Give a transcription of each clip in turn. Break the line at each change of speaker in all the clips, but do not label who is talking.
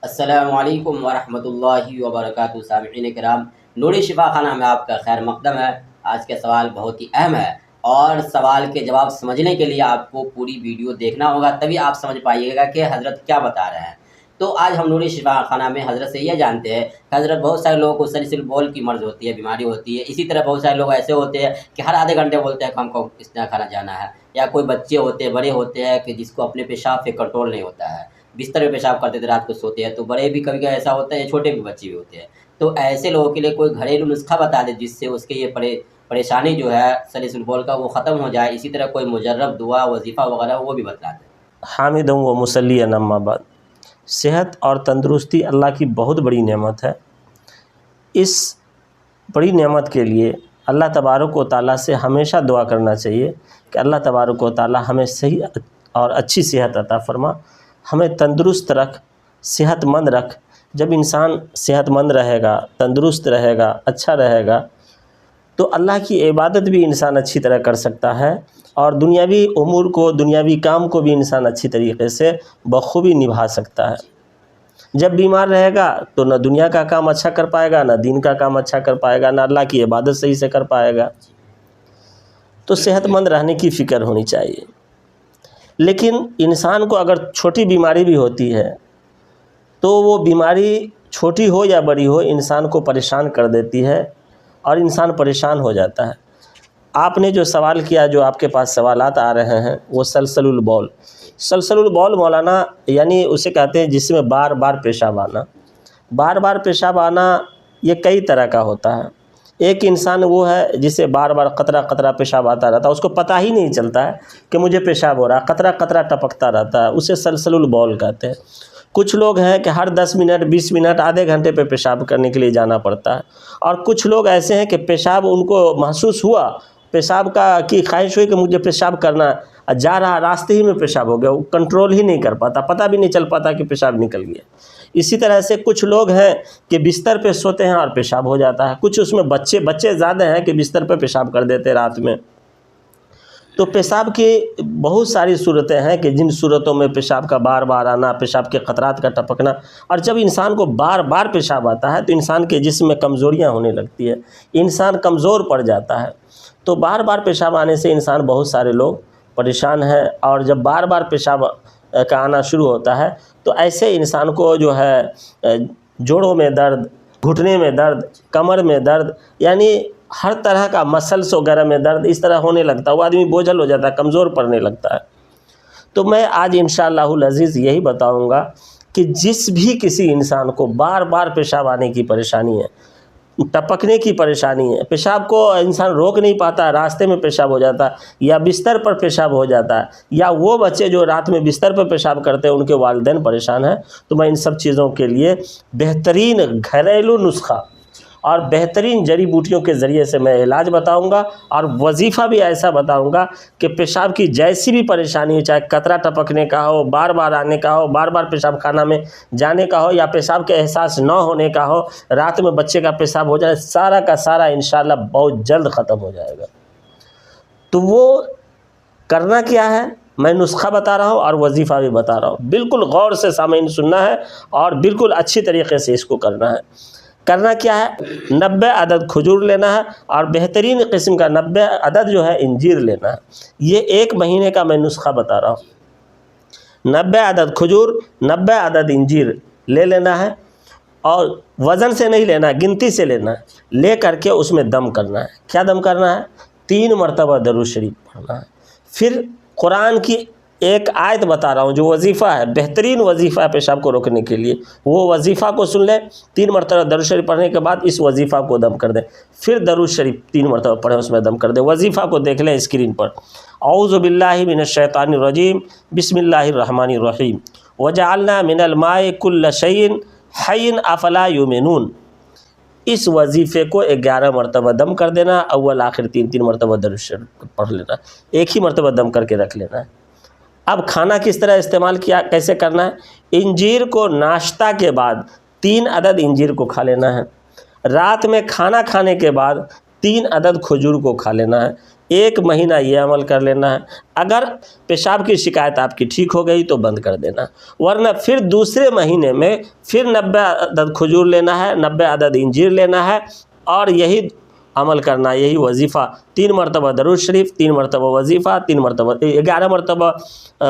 السلام علیکم ورحمۃ اللہ وبرکاتہ۔ سامعین کرام، نوری شفا خانہ میں آپ کا خیر مقدم ہے۔ آج کا سوال بہت ہی اہم ہے اور سوال کے جواب سمجھنے کے لیے آپ کو پوری ویڈیو دیکھنا ہوگا، تبھی آپ سمجھ پائیے گا کہ حضرت کیا بتا رہے ہیں۔ تو آج ہم نوری شفا خانہ میں حضرت سے یہ جانتے ہیں کہ حضرت بہت سارے لوگوں کو سلسل بول کی مرض ہوتی ہے، بیماری ہوتی ہے۔ اسی طرح بہت سارے لوگ ایسے ہوتے ہیں کہ ہر آدھے گھنٹے بولتے ہیں کہ ہم کو استنجا خانہ جانا ہے، یا کوئی بچے ہوتے ہیں، بڑے ہوتے ہیں کہ جس کو اپنے پیشاب پہ کنٹرول نہیں ہوتا ہے، بستر میں پیشاب کرتے تھے، رات کو سوتے ہیں، تو بڑے بھی کبھی کبھی ایسا ہوتا ہے، چھوٹے بھی بچے بھی ہوتے ہیں۔ تو ایسے لوگوں کے لیے کوئی گھریلو نسخہ بتا دے جس سے اس کے یہ پریشانی جو ہے سلیس البول کا وہ ختم ہو جائے۔ اسی طرح کوئی مجرب دعا وظیفہ وغیرہ وہ بھی بتا دیں۔
حامد و مصلی اما بعد، صحت اور تندرستی اللہ کی بہت بڑی نعمت ہے۔ اس بڑی نعمت کے لیے اللہ تبارک و تعالیٰ سے ہمیشہ دعا کرنا چاہیے کہ اللہ تبارک و تعالیٰ ہمیں صحیح اور اچھی صحت عطا فرما، ہمیں تندرست رکھ، صحت مند رکھ۔ جب انسان صحت مند رہے گا، تندرست رہے گا، اچھا رہے گا، تو اللہ کی عبادت بھی انسان اچھی طرح کر سکتا ہے، اور دنیاوی امور کو، دنیاوی کام کو بھی انسان اچھی طریقے سے بخوبی نبھا سکتا ہے۔ جب بیمار رہے گا تو نہ دنیا کا کام اچھا کر پائے گا، نہ دین کا کام اچھا کر پائے گا، نہ اللہ کی عبادت صحیح سے کر پائے گا۔ تو صحت مند رہنے کی فکر ہونی چاہیے۔ لیکن انسان کو اگر چھوٹی بیماری بھی ہوتی ہے تو وہ بیماری چھوٹی ہو یا بڑی ہو انسان کو پریشان کر دیتی ہے اور انسان پریشان ہو جاتا ہے۔ آپ نے جو سوال کیا، جو آپ کے پاس سوالات آ رہے ہیں، وہ سلسل البول۔ سلسل البول مولانا یعنی اسے کہتے ہیں جس میں بار بار پیشاب آنا۔ بار بار پیشاب آنا یہ کئی طرح کا ہوتا ہے۔ ایک انسان وہ ہے جسے بار بار قطرہ قطرہ پیشاب آتا رہتا ہے، اس کو پتہ ہی نہیں چلتا ہے کہ مجھے پیشاب ہو رہا ہے، قطرہ قطرہ ٹپکتا رہتا ہے، اسے سلسل البول کہتے ہیں۔ کچھ لوگ ہیں کہ ہر 10 منٹ 20 منٹ آدھے گھنٹے پہ پیشاب کرنے کے لیے جانا پڑتا ہے، اور کچھ لوگ ایسے ہیں کہ پیشاب ان کو محسوس ہوا، پیشاب کی خواہش ہوئی کہ مجھے پیشاب کرنا ہے، جا رہا راستے ہی میں پیشاب ہو گیا، وہ کنٹرول ہی نہیں کر پاتا، پتہ بھی نہیں چل پاتا کہ پیشاب نکل گیا۔ اسی طرح سے کچھ لوگ ہیں کہ بستر پہ سوتے ہیں اور پیشاب ہو جاتا ہے۔ کچھ اس میں بچے زیادہ ہیں کہ بستر پہ پیشاب کر دیتے رات میں۔ تو پیشاب کی بہت ساری صورتیں ہیں کہ جن صورتوں میں پیشاب کا بار بار آنا، پیشاب کے قطرات کا ٹپکنا، اور جب انسان کو بار بار پیشاب آتا ہے تو انسان کے جسم میں کمزوریاں ہونے لگتی ہے، انسان کمزور پڑ جاتا ہے۔ تو بار بار پیشاب آنے سے انسان بہت سارے لوگ پریشان ہیں، اور جب بار بار پیشاب کا آنا شروع ہوتا ہے تو ایسے انسان کو جو ہے جوڑوں میں درد، گھٹنے میں درد، کمر میں درد، یعنی ہر طرح کا مسلس وغیرہ میں درد اس طرح ہونے لگتا ہے، وہ آدمی بوجھل ہو جاتا ہے، کمزور پڑنے لگتا ہے۔ تو میں آج انشاءاللہ العزیز یہی بتاؤں گا کہ جس بھی کسی انسان کو بار بار پیشاب آنے کی پریشانی ہے، ٹپکنے کی پریشانی ہے، پیشاب کو انسان روک نہیں پاتا، راستے میں پیشاب ہو جاتا ہے، یا بستر پر پیشاب ہو جاتا ہے، یا وہ بچے جو رات میں بستر پر پیشاب کرتے ہیں ان کے والدین پریشان ہیں، تو میں ان سب چیزوں کے لیے بہترین گھریلو نسخہ اور بہترین جڑی بوٹیوں کے ذریعے سے میں علاج بتاؤں گا، اور وظیفہ بھی ایسا بتاؤں گا کہ پیشاب کی جیسی بھی پریشانی ہو، چاہے قطرہ ٹپکنے کا ہو، بار بار آنے کا ہو، بار بار پیشاب خانہ میں جانے کا ہو، یا پیشاب کے احساس نہ ہونے کا ہو، رات میں بچے کا پیشاب ہو جائے، سارا کا سارا انشاءاللہ بہت جلد ختم ہو جائے گا۔ تو وہ کرنا کیا ہے، میں نسخہ بتا رہا ہوں اور وظیفہ بھی بتا رہا ہوں، بالکل غور سے سامعین سننا ہے اور بالکل اچھی طریقے سے اس کو کرنا ہے۔ کرنا کیا ہے، 90 عدد کھجور لینا ہے، اور بہترین قسم کا 90 عدد جو ہے انجیر لینا ہے۔ یہ 1 مہینے کا میں نسخہ بتا رہا ہوں۔ 90 عدد کھجور، 90 عدد انجیر لے لینا ہے، اور وزن سے نہیں لینا ہے، گنتی سے لینا ہے۔ لے کر کے اس میں دم کرنا ہے۔ کیا دم کرنا ہے؟ 3 مرتبہ درود شریف پڑھنا ہے۔ پھر قرآن کی ایک آیت بتا رہا ہوں جو وظیفہ ہے، بہترین وظیفہ ہے پیشاب کو روکنے کے لیے، وہ وظیفہ کو سن لیں۔ 3 مرتبہ درود شریف پڑھنے کے بعد اس وظیفہ کو دم کر دیں، پھر درود شریف 3 مرتبہ پڑھیں، اس میں دم کر دیں۔ وظیفہ کو دیکھ لیں اسکرین پر۔ اعوذ باللہ من الشیطان الرجیم، بسم اللہ الرحمن الرحیم، وجعلنا من الماء کل شیء حی افلا یؤمنون۔ اس وظیفے کو 11 مرتبہ دم کر دینا، اول آخر 3 مرتبہ درود شریف پڑھ لینا، ایک ہی مرتبہ دم کر کے رکھ لینا ہے۔ اب کھانا کس طرح استعمال کیسے کرنا ہے؟ انجیر کو ناشتہ کے بعد 3 عدد انجیر کو کھا لینا ہے۔ رات میں کھانا کھانے کے بعد 3 عدد کھجور کو کھا لینا ہے۔ 1 مہینہ یہ عمل کر لینا ہے. اگر پیشاب کی شکایت آپ کی ٹھیک ہو گئی تو بند کر دینا، ورنہ پھر دوسرے مہینے میں پھر 90 عدد کھجور لینا ہے، 90 عدد انجیر لینا ہے، اور یہی عمل کرنا، یہی وظیفہ 3 مرتبہ درود شریف، 3 مرتبہ وظیفہ، 3 مرتبہ 11 مرتبہ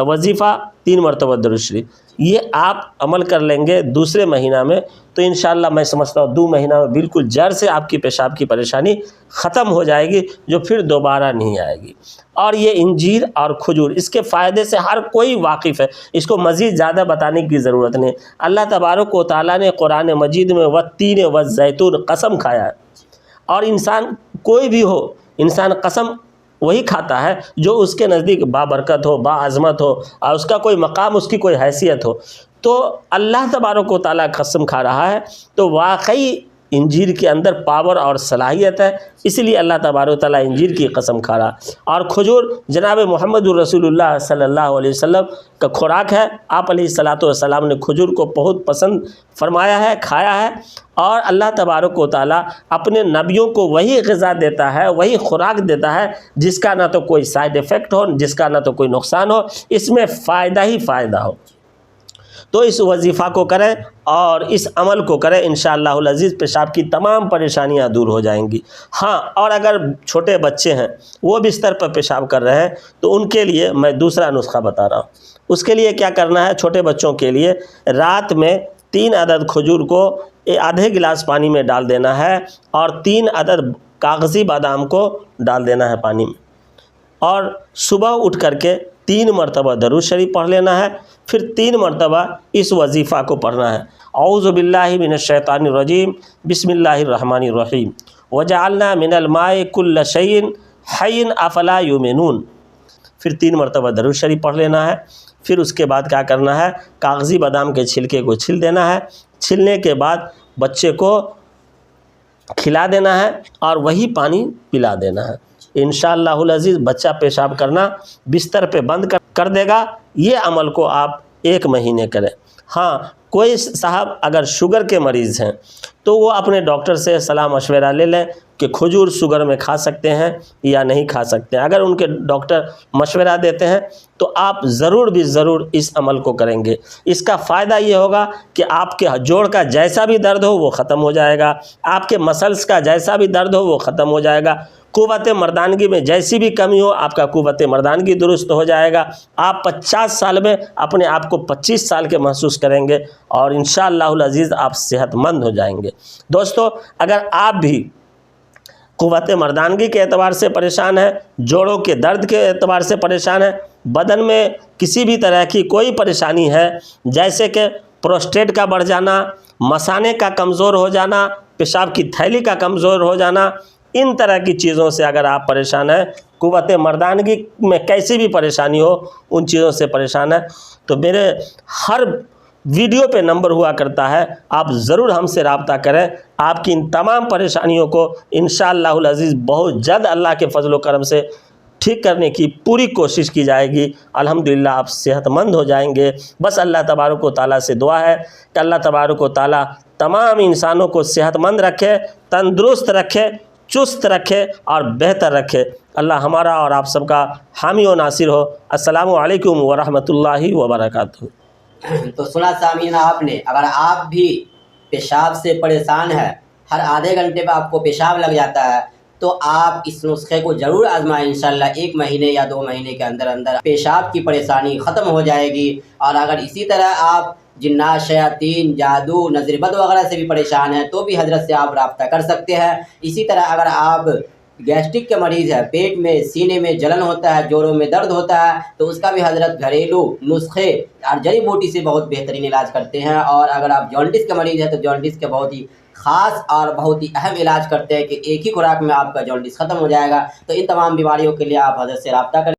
وظیفہ، 3 مرتبہ درود شریف. یہ آپ عمل کر لیں گے دوسرے مہینہ میں تو انشاءاللہ میں سمجھتا ہوں 2 مہینہ میں بالکل جڑ سے آپ کی پیشاب کی پریشانی ختم ہو جائے گی، جو پھر دوبارہ نہیں آئے گی. اور یہ انجیر اور کھجور، اس کے فائدے سے ہر کوئی واقف ہے، اس کو مزید زیادہ بتانے کی ضرورت نہیں. اللہ تبارک و تعالیٰ نے قرآن مجید میں والتین والزیتون قسم کھایا ہے، اور انسان کوئی بھی ہو، انسان قسم وہی کھاتا ہے جو اس کے نزدیک بابرکت ہو، باعظمت ہو، اور اس کا کوئی مقام، اس کی کوئی حیثیت ہو. تو اللہ تبارک و تعالیٰ قسم کھا رہا ہے، تو واقعی انجیر کے اندر پاور اور صلاحیت ہے، اس لیے اللہ تبارک و تعالیٰ انجیر کی قسم کھا رہا. اور کھجور جناب محمد رسول اللہ صلی اللہ علیہ وسلم کا خوراک ہے. آپ علیہ الصلاۃ والسلام نے کھجور کو بہت پسند فرمایا ہے، کھایا ہے. اور اللہ تبارک و تعالیٰ اپنے نبیوں کو وہی غذا دیتا ہے، وہی خوراک دیتا ہے جس کا نہ تو کوئی سائیڈ ایفیکٹ ہو، جس کا نہ تو کوئی نقصان ہو، اس میں فائدہ ہی فائدہ ہو. تو اس وظیفہ کو کریں اور اس عمل کو کریں، انشاءاللہ العزیز پیشاب کی تمام پریشانیاں دور ہو جائیں گی. ہاں، اور اگر چھوٹے بچے ہیں وہ بستر پر پیشاب کر رہے ہیں تو ان کے لیے میں دوسرا نسخہ بتا رہا ہوں. اس کے لیے کیا کرنا ہے؟ چھوٹے بچوں کے لیے رات میں 3 عدد کھجور کو آدھے گلاس پانی میں ڈال دینا ہے، اور 3 عدد کاغذی بادام کو ڈال دینا ہے پانی میں، اور صبح اٹھ کر کے 3 مرتبہ درود شریف پڑھ لینا ہے. پھر 3 مرتبہ اس وظیفہ کو پڑھنا ہے. اعوذ باللہ من الشیطان الرجیم، بسم اللہ الرحمن الرحیم، وجعلنا من الماء کل شیء حی افلا یؤمنون. پھر 3 مرتبہ درود شریف پڑھ لینا ہے. پھر اس کے بعد کیا کرنا ہے؟ کاغذی بادام کے چھلکے کو چھل دینا ہے. چھلنے کے بعد بچے کو کھلا دینا ہے اور وہی پانی پلا دینا ہے. انشاءاللہ العزیز بچہ پیشاب کرنا بستر پہ بند کر دے گا. یہ عمل کو آپ 1 مہینے کریں. ہاں، کوئی صاحب اگر شوگر کے مریض ہیں تو وہ اپنے ڈاکٹر سے صلاح مشورہ لے لیں کہ کھجور شوگر میں کھا سکتے ہیں یا نہیں کھا سکتے ہیں. اگر ان کے ڈاکٹر مشورہ دیتے ہیں تو آپ ضرور بھی ضرور اس عمل کو کریں گے. اس کا فائدہ یہ ہوگا کہ آپ کے جوڑ کا جیسا بھی درد ہو وہ ختم ہو جائے گا، آپ کے مسلس کا جیسا بھی درد ہو وہ ختم ہو جائے گا، قوت مردانگی میں جیسی بھی کمی ہو آپ کا قوت مردانگی درست ہو جائے گا. آپ 50 سال میں اپنے آپ کو 25 سال کے محسوس کریں گے، اور انشاءاللہ العزیز آپ صحت مند ہو جائیں گے. دوستو، اگر آپ بھی قوت مردانگی کے اعتبار سے پریشان ہیں، جوڑوں کے درد کے اعتبار سے پریشان ہیں، بدن میں کسی بھی طرح کی کوئی پریشانی ہے، جیسے کہ پروسٹیٹ کا بڑھ جانا، مثانے کا کمزور ہو جانا، پیشاب کی تھیلی کا کمزور ہو جانا، ان طرح کی چیزوں سے اگر آپ پریشان ہیں، قوت مردانگی میں کیسی بھی پریشانی ہو، ان چیزوں سے پریشان ہیں، تو میرے ہر ویڈیو پہ نمبر ہوا کرتا ہے، آپ ضرور ہم سے رابطہ کریں. آپ کی ان تمام پریشانیوں کو انشاءاللہ العزیز بہت جلد اللہ کے فضل و کرم سے ٹھیک کرنے کی پوری کوشش کی جائے گی. الحمدللہ آپ صحت مند ہو جائیں گے. بس اللہ تبارک و تعالیٰ سے دعا ہے کہ اللہ تبارک و تعالیٰ تمام انسانوں کو صحت مند رکھے، تندرست رکھے، چست رکھے اور بہتر رکھے. اللہ ہمارا اور آپ سب کا حامی و ناصر ہو. السلام علیکم ورحمۃ اللہ وبرکاتہ.
تو سنا سامعین آپ نے، اگر آپ بھی پیشاب سے پریشان ہیں، ہر آدھے گھنٹے پہ آپ کو پیشاب لگ جاتا ہے، تو آپ اس نسخے کو ضرور آزمائیں. انشاءاللہ 1 مہینے یا 2 مہینے کے اندر اندر پیشاب کی پریشانی ختم ہو جائے گی. اور اگر اسی طرح آپ جنات، شیاطین، جادو، نظر بد وغیرہ سے بھی پریشان ہیں تو بھی حضرت سے آپ رابطہ کر سکتے ہیں. اسی طرح اگر آپ گیسٹرک کے مریض ہے، پیٹ میں سینے میں جلن ہوتا ہے، جوڑوں میں درد ہوتا ہے، تو اس کا بھی حضرت گھریلو نسخے اور جڑی بوٹی سے بہت بہترین علاج کرتے ہیں. اور اگر آپ جانڈس کے مریض ہیں تو جانڈس کے بہت ہی خاص اور بہت ہی اہم علاج کرتے ہیں کہ ایک ہی خوراک میں آپ کا جانڈس ختم ہو جائے گا. تو ان تمام بیماریوں کے لیے آپ حضرت سے رابطہ کریں.